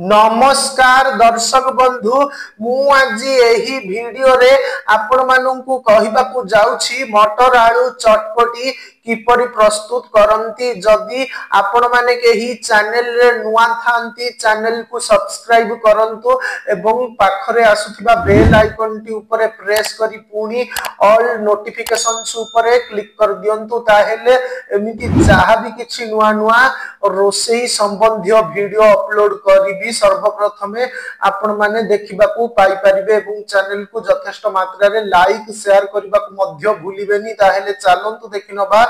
नमस्कार दर्शक बंधु मु आज यही वीडियो रे आपण मानू कहवाकू जाउछि मटर आलू चटपटी किपरि प्रस्तुत करंती। जदि आपण माने केही चैनल रे नुआ थांती चैनल को सब्सक्राइब करंतु एवं पाखरे आसुथिबा बेल आइकन टी ऊपर प्रेस करी पुनी ऑल नोटिफिकेशंस ऊपर क्लिक कर दियंतु। ताहेले एमिति जहा भी किछि नुआ नुआ रोसेई संबंधी वीडियो अपलोड करी सर्वप्रथमे आपण माने देखिबा को पाई परिबे एवं चैनल को यथेष्ट मात्रा रे लाइक शेयर करबा को मध्य भूलिबेनी। ताहेले चलंतु देखिनबा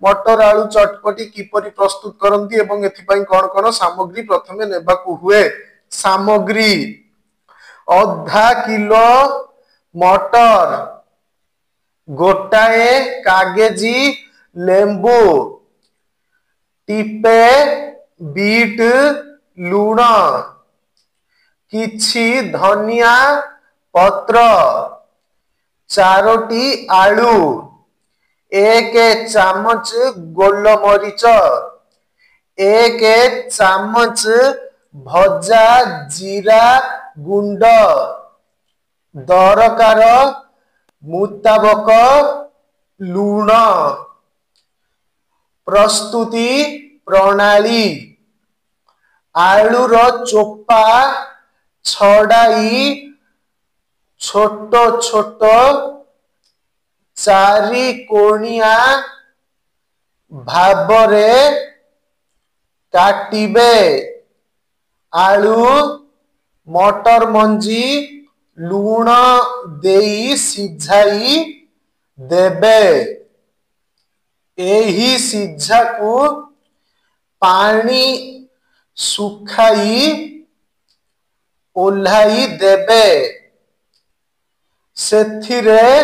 मटर आलू चटपटी किपरि प्रस्तुत करंती एवं एथि पई कोन कोन सामग्री प्रथमे नेबा को हुए। सामग्री आधा किलो मटर, गोटाए कागजी लेंबू, टिपे बीट लूण, किछि धनिया पत्र, चारोटी आलू, एक चामच गोलमरीच, एक चामच भजा जीरा गुंड, दरकार मुताबक लूण। प्रस्तुति प्रणाली आलूर चोपा छड़ाई छोट छोट चारि कोणिया भाबरे काटिबे। आलू मटर मंजी लूण देई सिझाई देबे। एही सिझा को पानी सुखाई ओल्हाई देबे। सेथिरे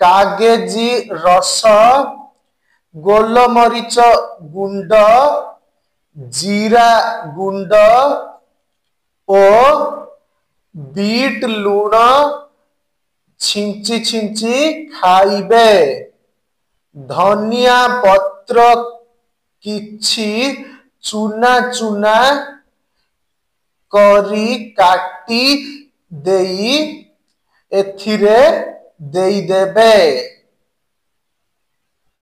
कागजी रस, गोलमरीच गुंड, जीरा गुंड ओ बीट लूण छिंची छिंची खाइबे। धनिया पत्र किछि चुना चुना करी काटी देई एथिरे देई देबे।